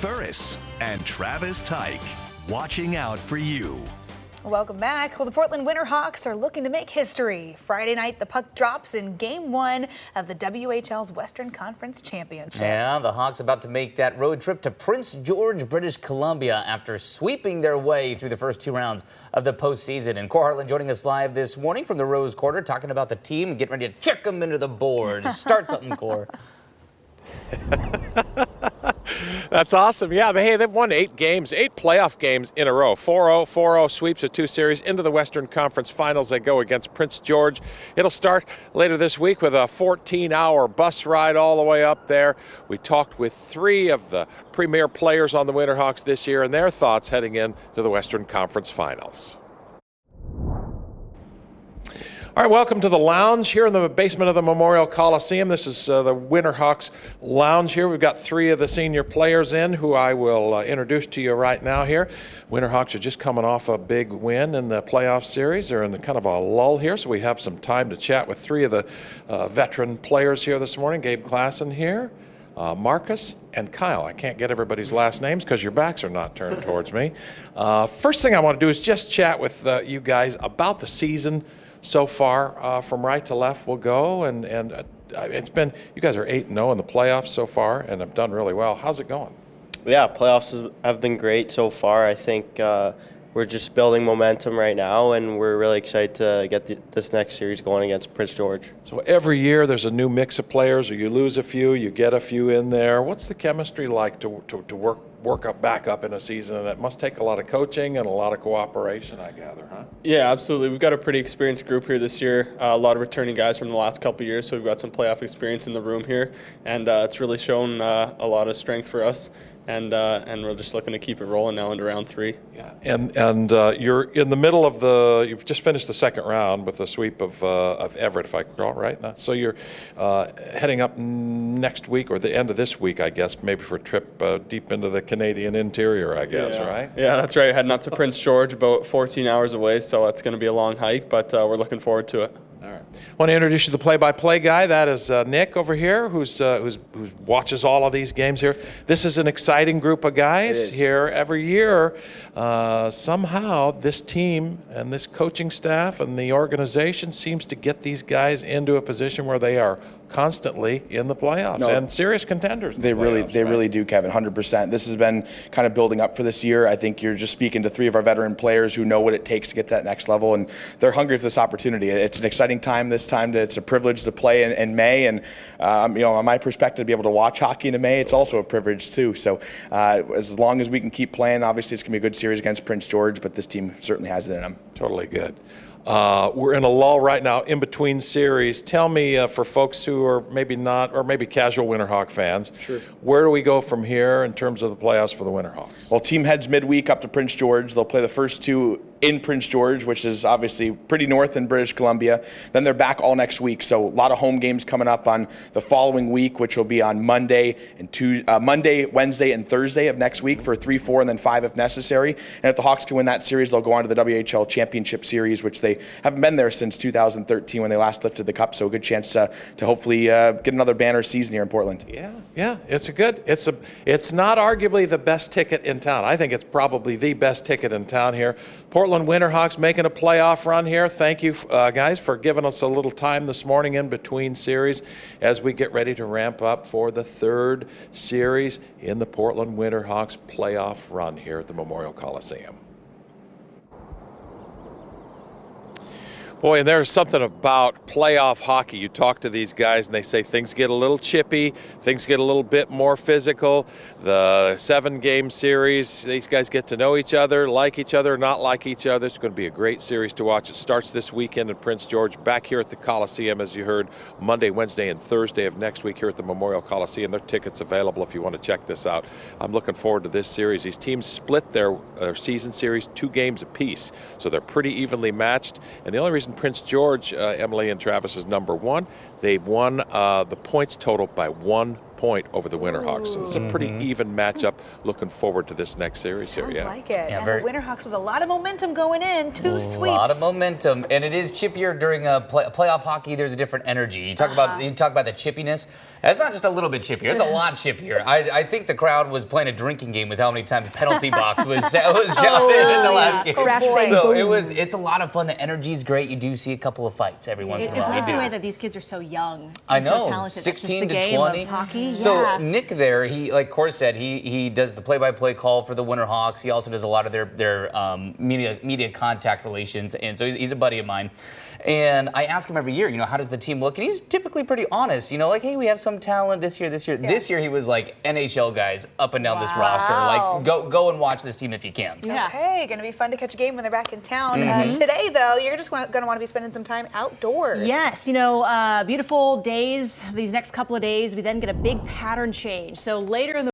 Burris and Travis Tyke, watching out for you. Welcome back. Well, the Portland Winterhawks are looking to make history. Friday night, the puck drops in Game 1 of the WHL's Western Conference Championship. Yeah, the Hawks about to make that road trip to Prince George, British Columbia after sweeping their way through the first 2 rounds of the postseason. And Kohr joining us live this morning from the Rose Quarter, talking about the team, getting ready to check them into the boards. Start something, Kohr. That's awesome. Yeah, but hey, they've won 8 games, 8 playoff games in a row. 4-0, 4-0 sweeps of 2 series into the Western Conference Finals. They go against Prince George. It'll start later this week with a 14-hour bus ride all the way up there. We talked with 3 of the premier players on the Winterhawks this year and their thoughts heading into the Western Conference Finals. All right, welcome to the lounge here in the basement of the Memorial Coliseum. This is the Winterhawks lounge here. We've got 3 of the senior players in who I will introduce to you right now here. Winterhawks are just coming off a big win in the playoff series. They're in kind of a lull here, so we have some time to chat with 3 of the veteran players here this morning. Gabe Klassen here, Marcus, and Kyle. I can't get everybody's last names because your backs are not turned towards me. First thing I want to do is just chat with you guys about the season so far. From right to left we'll go, and it's been, you guys are 8-0 in the playoffs so far and have done really well. How's it going? Yeah, playoffs have been great so far. I think we're just building momentum right now, and we're really excited to get this next series going against Prince George. So every year there's a new mix of players, or you lose a few, you get a few in there. What's the chemistry like to work up back up in a season? And it must take a lot of coaching and a lot of cooperation, I gather, huh? Yeah, absolutely. We've got a pretty experienced group here this year. A lot of returning guys from the last couple of years, so we've got some playoff experience in the room here, and it's really shown a lot of strength for us. And we're just looking to keep it rolling now into round 3. Yeah, and you're in the middle of you've just finished the second round with the sweep of Everett, if I recall, right? Now, so you're heading up next week, or the end of this week, I guess, maybe for a trip deep into the Canadian interior, I guess, right? Yeah, that's right. Heading up to Prince George, about 14 hours away, so it's going to be a long hike, but we're looking forward to it. All right. I want to introduce you to the play-by-play guy. That is Nick over here, who watches all of these games here. This is an exciting group of guys here every year. Somehow this team and this coaching staff and the organization seems to get these guys into a position where they are constantly in the playoffs and serious contenders. They really do, Kevin, 100%. This has been kind of building up for this year. I think you're just speaking to 3 of our veteran players who know what it takes to get to that next level, and they're hungry for this opportunity. It's an exciting time this time. It's a privilege to play in May, and on my perspective, to be able to watch hockey in May, it's also a privilege too. So as long as we can keep playing, obviously it's going to be a good series against Prince George, but this team certainly has it in them. Totally good. We're in a lull right now in between series. Tell me, for folks who are maybe not, or maybe casual Winterhawk fans, where do we go from here in terms of the playoffs for the Winterhawks? Well, team heads midweek up to Prince George. They'll play the first 2 in Prince George, which is obviously pretty north in British Columbia. Then they're back all next week. So a lot of home games coming up on the following week, which will be on Monday, Wednesday, and Thursday of next week for 3, 4, and then 5 if necessary. And if the Hawks can win that series, they'll go on to the WHL Championship Series, which they haven't been there since 2013 when they last lifted the cup. So a good chance to hopefully get another banner season here in Portland. Yeah, it's not arguably the best ticket in town. I think it's probably the best ticket in town here. Portland Winterhawks making a playoff run here. Thank you, guys, for giving us a little time this morning in between series as we get ready to ramp up for the 3rd series in the Portland Winterhawks playoff run here at the Memorial Coliseum. Boy, and there's something about playoff hockey. You talk to these guys and they say things get a little chippy, things get a little bit more physical. The 7-game series, these guys get to know each other, like each other, not like each other. It's going to be a great series to watch. It starts this weekend in Prince George, back here at the Coliseum, as you heard, Monday, Wednesday, and Thursday of next week here at the Memorial Coliseum. There are tickets available if you want to check this out. I'm looking forward to this series. These teams split their season series 2 games apiece, so they're pretty evenly matched. And the only reason Prince George, Emily and Travis, is number 1, They've won the points total by 1 point over the Winterhawks. So it's a pretty even matchup. Looking forward to this next series here. Sounds Yeah. like it. Yeah, and very- the Winterhawks with a lot of momentum going in, 2 sweeps. A lot of momentum, and it is chippier during playoff hockey. There's a different energy. You talk about the chippiness. That's not just a little bit chippier; it's a lot chippier. I think the crowd was playing a drinking game with how many times penalty box was shouted in the last game. Crash, boy. bang, So boom. it's a lot of fun. The energy's great. You do see a couple of fights every once in a It while. blows You me do. away that these kids are so young. I And know, so talented. That's just 16 the to game 20. Of hockey. So Yeah. Nick there, he, like Kohr said, he does the play-by-play call for the Winterhawks. He also does a lot of their media contact relations, and so he's a buddy of mine. And I ask him every year, how does the team look? And he's typically pretty honest, like, hey, we have some talent this year. Yeah. This year he was like NHL guys up and down this Wow. roster. Like, go and watch this team if you can. Yeah. Okay, going to be fun to catch a game when they're back in town. Today, though, you're just going to want to be spending some time outdoors. Yes, beautiful days, these next couple of days. We then get a big pattern change. So later in the